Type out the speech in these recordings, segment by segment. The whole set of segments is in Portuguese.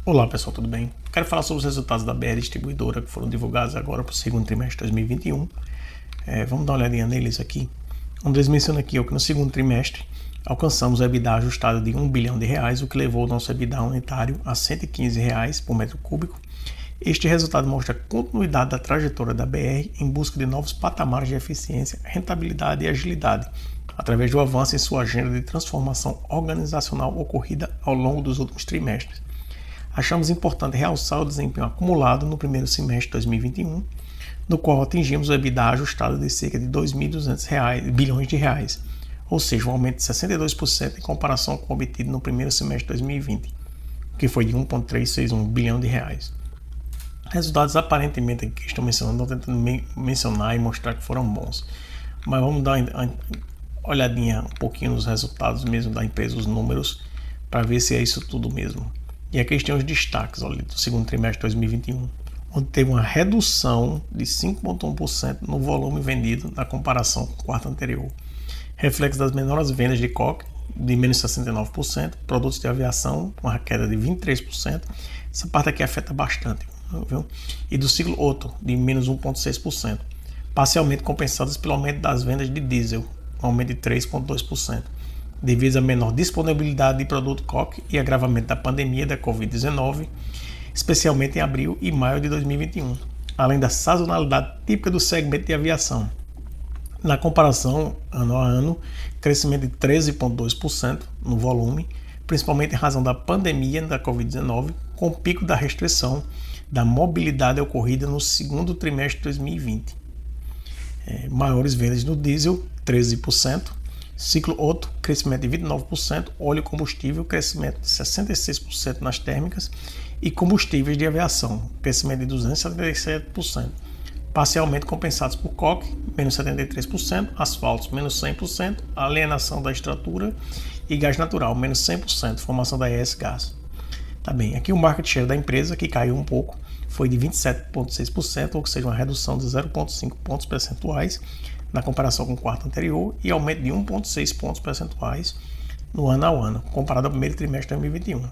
Olá pessoal, tudo bem? Quero falar sobre os resultados da BR Distribuidora que foram divulgados agora para o segundo trimestre de 2021. Vamos dar uma olhadinha neles aqui. Onde eles mencionam aqui que no segundo trimestre alcançamos o EBITDA ajustado de R$1 bilhão, o que levou o nosso EBITDA unitário a R$115 por metro cúbico. Este resultado mostra a continuidade da trajetória da BR em busca de novos patamares de eficiência, rentabilidade e agilidade, através do avanço em sua agenda de transformação organizacional ocorrida ao longo dos últimos trimestres. Achamos importante realçar o desempenho acumulado no primeiro semestre de 2021, no qual atingimos o EBITDA ajustado de cerca de R$2.200 bilhões, ou seja, um aumento de 62% em comparação com o obtido no primeiro semestre de 2020, que foi de R$1.361 bilhão. Resultados aparentemente que estão mencionando, estão tentando mencionar e mostrar que foram bons, mas vamos dar uma olhadinha um pouquinho nos resultados mesmo da empresa, os números, para ver se é isso tudo mesmo. E aqui tem os destaques do segundo trimestre de 2021, onde teve uma redução de 5,1% no volume vendido na comparação com o quarto anterior. Reflexo das menores vendas de coque, de menos 69%, produtos de aviação, com uma queda de 23%, essa parte aqui afeta bastante, viu? E do ciclo Otto, de menos 1,6%, parcialmente compensadas pelo aumento das vendas de diesel, um aumento de 3,2%. Devido à menor disponibilidade de produto coque e agravamento da pandemia da Covid-19, especialmente em abril e maio de 2021, além da sazonalidade típica do segmento de aviação. Na comparação ano a ano, crescimento de 13,2% no volume, principalmente em razão da pandemia da Covid-19, com o pico da restrição da mobilidade ocorrida no segundo trimestre de 2020. Maiores vendas no diesel, 13%, ciclo Otto, crescimento de 29%, óleo e combustível, crescimento de 66% nas térmicas e combustíveis de aviação, crescimento de 277%, parcialmente compensados por coque, menos 73%, asfaltos, menos 100%, alienação da estrutura e gás natural, menos 100%, formação da ES Gás. Tá bem, aqui o market share da empresa, que caiu um pouco, foi de 27,6%, ou seja, uma redução de 0,5 pontos percentuais na comparação com o quarto anterior e aumento de 1,6 pontos percentuais no ano ao ano, comparado ao primeiro trimestre de 2021.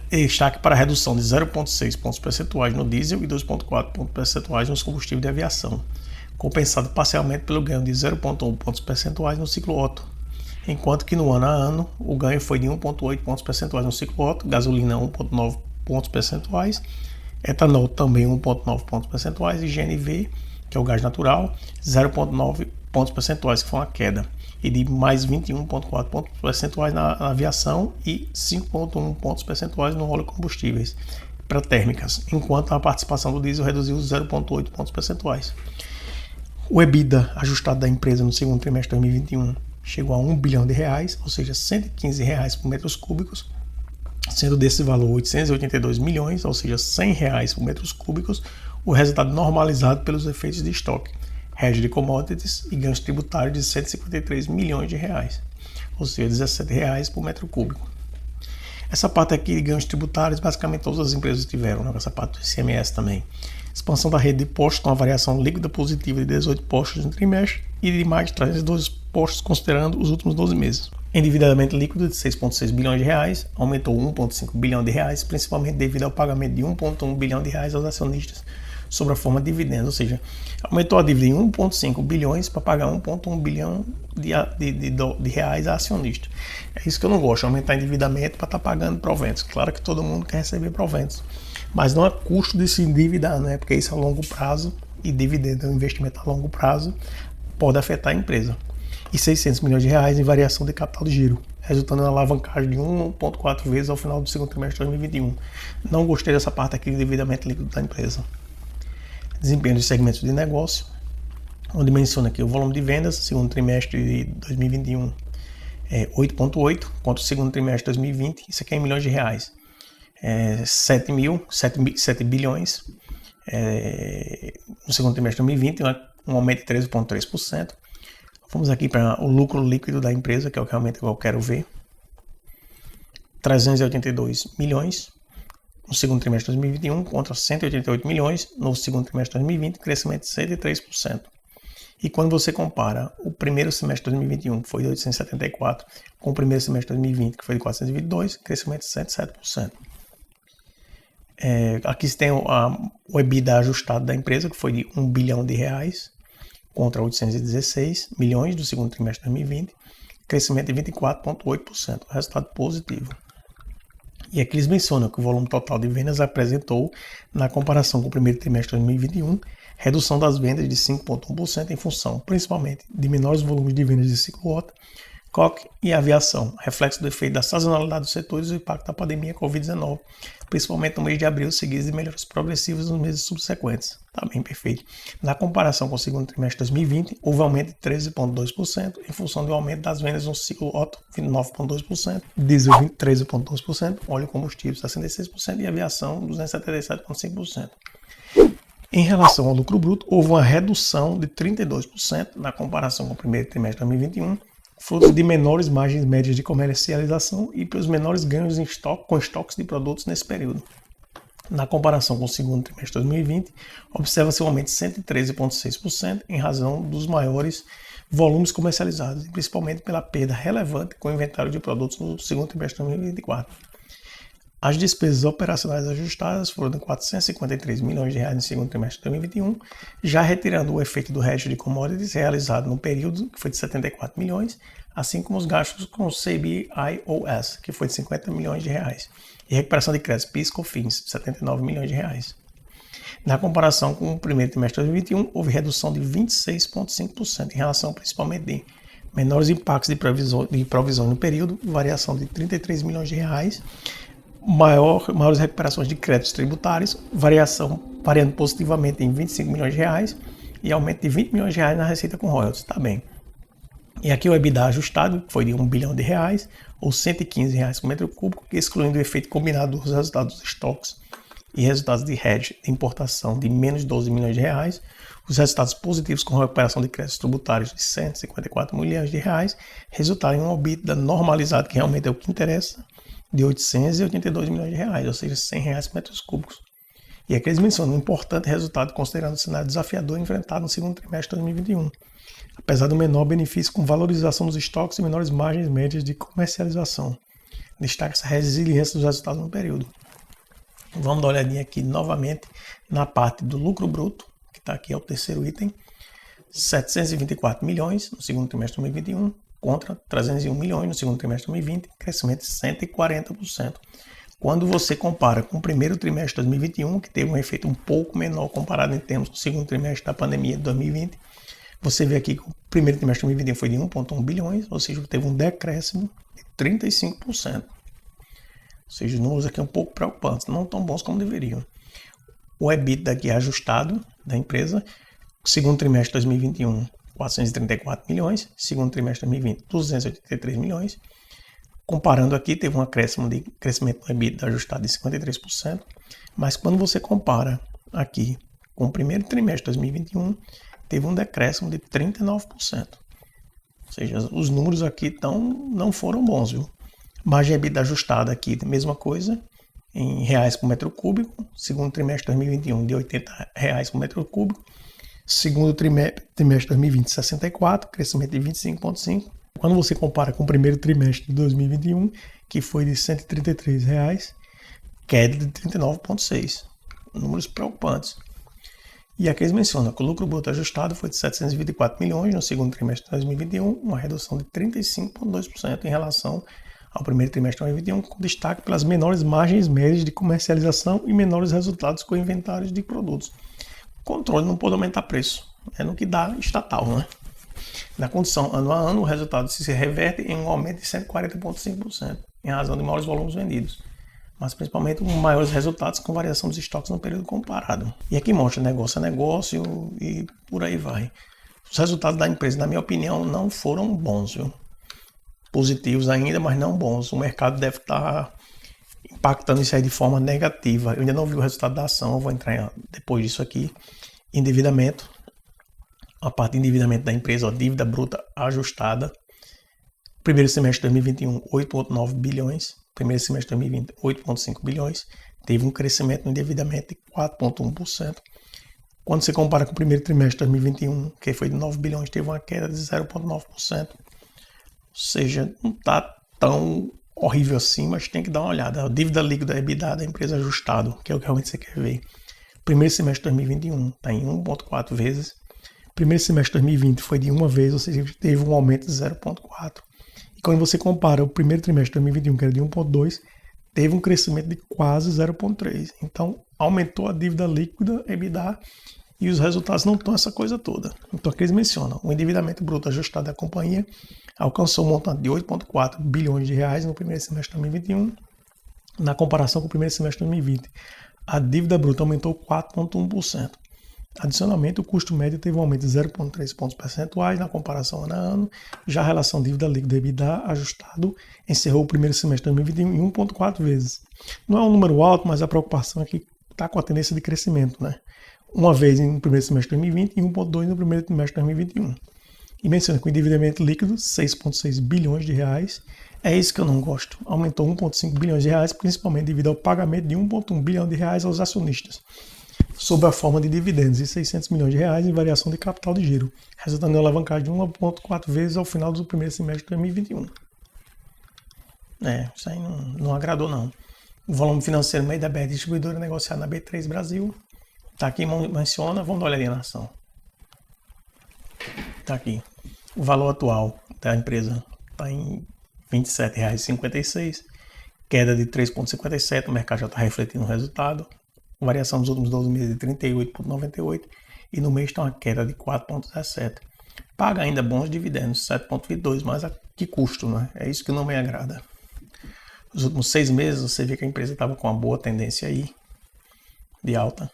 Destaque para a redução de 0,6 pontos percentuais no diesel e 2,4 pontos percentuais nos combustíveis de aviação, compensado parcialmente pelo ganho de 0,1 pontos percentuais no ciclo Otto, enquanto que no ano a ano o ganho foi de 1,8 pontos percentuais no ciclo Otto, gasolina 1,9 pontos percentuais, etanol também 1,9 pontos percentuais e GNV, que é o gás natural, 0,9 pontos percentuais, que foi uma queda, e de mais 21,4 pontos percentuais na aviação e 5,1 pontos percentuais no óleo e combustíveis para térmicas, enquanto a participação do diesel reduziu 0,8 pontos percentuais. O EBITDA ajustado da empresa no segundo trimestre de 2021 chegou a R$1 bilhão, ou seja, R$115 por metros cúbicos, sendo desse valor 882 milhões, ou seja, R$100 por metros cúbicos, o resultado normalizado pelos efeitos de estoque, hedge de commodities e ganhos tributários de R$153 milhões, ou seja, R$17 por metro cúbico. Essa parte aqui de ganhos tributários, basicamente todas as empresas tiveram, né? Essa parte do ICMS também. Expansão da rede de postos com uma variação líquida positiva de 18 postos no trimestre e de mais de 312 postos considerando os últimos 12 meses. Endividamento líquido de R$6,6 bilhões, aumentou R$1,5 bilhão, principalmente devido ao pagamento de R$1,1 bilhão aos acionistas sob a forma de dividendos, ou seja, aumentou a dívida em 1,5 bilhões para pagar 1,1 bilhão de reais a acionistas. É isso que eu não gosto, aumentar endividamento para estar pagando proventos. Claro que todo mundo quer receber proventos, mas não é custo de se endividar, né? Porque isso a longo prazo e dividendo é um investimento a longo prazo, pode afetar a empresa. E R$600 milhões em variação de capital de giro, resultando em uma alavancagem de 1,4 vezes ao final do segundo trimestre de 2021. Não gostei dessa parte aqui de endividamento líquido da empresa. Desempenho dos segmentos de negócio, onde menciona aqui o volume de vendas, segundo trimestre de 2021 é 8,8, contra o segundo trimestre de 2020, isso aqui é em milhões de reais, 7 bilhões, no segundo trimestre de 2020, um aumento de 13,3%. Vamos aqui para o lucro líquido da empresa, que é o que realmente eu quero ver, 382 milhões, no segundo trimestre de 2021 contra 188 milhões no segundo trimestre de 2020, crescimento de 103%. E quando você compara o primeiro semestre de 2021, que foi de 874, com o primeiro semestre de 2020, que foi de 422, crescimento de 107%. Aqui você tem o EBITDA ajustado da empresa, que foi de R$ 1 bilhão, contra 816 milhões do segundo trimestre de 2020, crescimento de 24,8%, resultado positivo. E aqui eles mencionam que o volume total de vendas apresentou, na comparação com o primeiro trimestre de 2021, redução das vendas de 5,1% em função, principalmente, de menores volumes de vendas de ciclo-OTA, coque e aviação, reflexo do efeito da sazonalidade dos setores e do impacto da pandemia Covid-19, principalmente no mês de abril, seguidos de melhoras progressivas nos meses subsequentes. Tá bem, perfeito. Na comparação com o segundo trimestre de 2020, houve aumento de 13,2% em função do aumento das vendas no ciclo Otto, 29,2%, diesel 13,2%, óleo e combustível 66% e aviação 277,5%. Em relação ao lucro bruto, houve uma redução de 32% na comparação com o primeiro trimestre de 2021, fruto de menores margens médias de comercialização e pelos menores ganhos com estoques de produtos nesse período. Na comparação com o segundo trimestre de 2020, observa-se um aumento de 113,6% em razão dos maiores volumes comercializados, e principalmente pela perda relevante com o inventário de produtos no segundo trimestre de 2024. As despesas operacionais ajustadas foram de R$ 453 milhões no segundo trimestre de 2021, já retirando o efeito do hedge de commodities realizado no período, que foi de 74 milhões, assim como os gastos com o CBIOS, que foi de 50 milhões de reais, e recuperação de créditos PIS/COFINS, 79 milhões de reais. Na comparação com o primeiro trimestre de 2021, houve redução de 26,5% em relação principalmente de menores impactos de provisão no período, variação de 33 milhões de reais, maiores recuperações de créditos tributários, variando positivamente em 25 milhões de reais e aumento de 20 milhões de reais na receita com royalties, tá bem. E aqui o EBITDA ajustado foi de R$ 1 bilhão, ou R$ 115 por metro cúbico, excluindo o efeito combinado dos resultados dos estoques e resultados de hedge de importação de menos 12 milhões de reais, os resultados positivos com recuperação de créditos tributários de 154 milhões de reais, resultaram em um EBITDA normalizado, que realmente é o que interessa, de 882 milhões de reais, ou seja, R$ 100 por metros cúbicos. E aqui eles mencionam um importante resultado considerando o cenário desafiador enfrentado no segundo trimestre de 2021, apesar do menor benefício com valorização dos estoques e menores margens médias de comercialização. Destaca essa resiliência dos resultados no período. Vamos dar uma olhadinha aqui novamente na parte do lucro bruto, que está aqui, é o terceiro item, 724 milhões no segundo trimestre de 2021, contra 301 milhões no segundo trimestre de 2020, crescimento de 140%. Quando você compara com o primeiro trimestre de 2021, que teve um efeito um pouco menor comparado em termos com o segundo trimestre da pandemia de 2020, você vê aqui que o primeiro trimestre de 2021 foi de 1,1 bilhões, ou seja, teve um decréscimo de 35%. Ou seja, os números aqui são um pouco preocupantes, não tão bons como deveriam. O EBITDA aqui é ajustado da empresa, segundo trimestre de 2021, 434 milhões, segundo trimestre de 2020, 283 milhões. Comparando aqui, teve um crescimento do EBITDA ajustado de 53%, mas quando você compara aqui com o primeiro trimestre de 2021, teve um decréscimo de 39%. Ou seja, os números aqui não foram bons, viu? Margem EBITDA ajustada aqui, mesma coisa, em reais por metro cúbico, segundo trimestre de 2021 de R$ 80 por metro cúbico, segundo trimestre de 2020 64, crescimento de 25,5%. Quando você compara com o primeiro trimestre de 2021, que foi de R$ 133, queda de 39,6%. Números preocupantes. E aqui eles mencionam que o lucro bruto ajustado foi de 724 milhões no segundo trimestre de 2021, uma redução de 35,2% em relação ao primeiro trimestre de 2021, com destaque pelas menores margens médias de comercialização e menores resultados com inventários de produtos. Controle não pode aumentar preço, é no que dá estatal, né? Na condição ano a ano, o resultado se reverte em um aumento de 140,5%, em razão de maiores volumes vendidos, mas principalmente com maiores resultados com variação dos estoques no período comparado. E aqui mostra negócio a negócio e por aí vai. Os resultados da empresa, na minha opinião, não foram bons, viu? Positivos ainda, mas não bons. O mercado deve estar impactando isso aí de forma negativa. Eu ainda não vi o resultado da ação, eu vou entrar depois disso aqui. Endividamento. A parte de endividamento da empresa, dívida bruta ajustada. Primeiro semestre de 2021, 8,9 bilhões. Primeiro semestre de 2020, 8,5 bilhões. Teve um crescimento no endividamento de 4,1%. Quando você compara com o primeiro trimestre de 2021, que foi de 9 bilhões, teve uma queda de 0,9%. Ou seja, não está tão horrível assim, mas tem que dar uma olhada. A dívida líquida EBITDA da empresa ajustado, que é o que realmente você quer ver. Primeiro semestre de 2021 está em 1,4 vezes. Primeiro semestre de 2020 foi de uma vez, ou seja, teve um aumento de 0,4. E quando você compara o primeiro trimestre de 2021, que era de 1,2, teve um crescimento de quase 0,3. Então, aumentou a dívida líquida EBITDA e os resultados não estão essa coisa toda. Então, aqui eles mencionam, o endividamento bruto ajustado da companhia alcançou um montante de 8,4 bilhões de reais no primeiro semestre de 2021, na comparação com o primeiro semestre de 2020. A dívida bruta aumentou 4,1%. Adicionalmente, o custo médio teve um aumento de 0,3 pontos percentuais na comparação ano a ano. Já a relação dívida líquida EBITDA ajustado encerrou o primeiro semestre de 2021 em 1,4 vezes. Não é um número alto, mas a preocupação é que está com a tendência de crescimento, né? Uma vez no primeiro semestre de 2020 e 1,2 no primeiro trimestre de 2021. E menciona que o endividamento líquido, 6,6 bilhões de reais, é isso que eu não gosto. Aumentou 1,5 bilhões de reais, principalmente devido ao pagamento de 1,1 bilhão de reais aos acionistas, sob a forma de dividendos, e 600 milhões de reais em variação de capital de giro, resultando em uma alavancagem de 1,4 vezes ao final do primeiro semestre de 2021. Isso aí não agradou não. O volume financeiro meio da BR Distribuidora negociado na B3 Brasil, tá aqui, menciona, vamos dar uma olhadinha na ação. Tá aqui. O valor atual da empresa está em R$ 27,56, queda de 3,57, o mercado já está refletindo o resultado. Variação dos últimos 12 meses de 38,98 e no mês está uma queda de 4,17. Paga ainda bons dividendos, 7,22, mas a que custo, né? É isso que não me agrada. Nos últimos 6 meses você vê que a empresa estava com uma boa tendência aí de alta.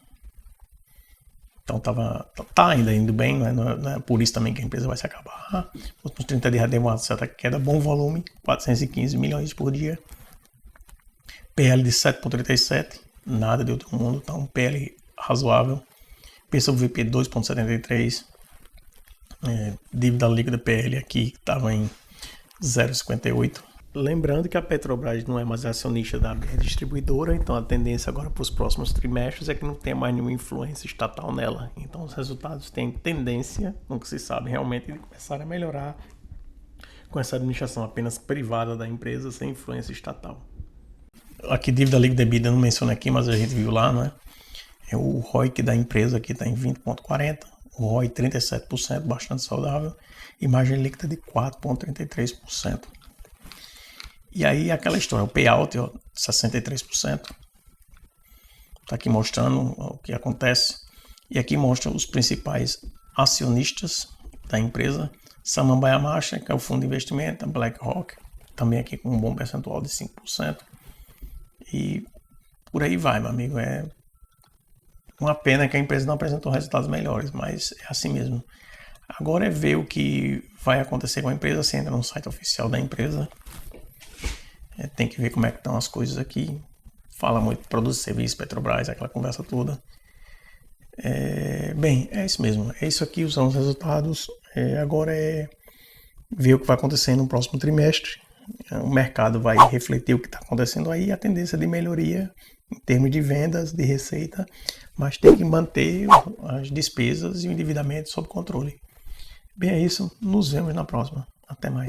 Então tá ainda indo bem, não é por isso também que a empresa vai se acabar. Nos últimos 30 dias deu uma certa queda, bom volume, 415 milhões por dia. PL de 7,37, nada de outro mundo, tá um PL razoável. P sobre VP 2,73, dívida líquida PL aqui estava em 0,58. Lembrando que a Petrobras não é mais acionista da BR Distribuidora, então a tendência agora para os próximos trimestres é que não tenha mais nenhuma influência estatal nela. Então os resultados têm tendência, não que se sabe realmente, de começar a melhorar com essa administração apenas privada da empresa, sem influência estatal. Aqui dívida líquida EBITDA não menciona aqui, mas a gente viu lá, né? O ROIC da empresa aqui está em 20,40%, o ROI 37%, bastante saudável, e margem líquida de 4,33%. E aí aquela história, o payout, 63%. Está aqui mostrando o que acontece. E aqui mostra os principais acionistas da empresa. Samambaia Marcha, que é o fundo de investimento, a BlackRock, também aqui com um bom percentual de 5%. E por aí vai, meu amigo. É uma pena que a empresa não apresentou resultados melhores, mas é assim mesmo. Agora é ver o que vai acontecer com a empresa. Você entra no site oficial da empresa. Tem que ver como é que estão as coisas aqui. Fala muito de produtos e serviços, Petrobras, aquela conversa toda. Bem, é isso mesmo. É isso aqui, são os resultados. Agora é ver o que vai acontecer no próximo trimestre. O mercado vai refletir o que está acontecendo aí, a tendência de melhoria em termos de vendas, de receita, mas tem que manter as despesas e o endividamento sob controle. Bem, é isso. Nos vemos na próxima. Até mais.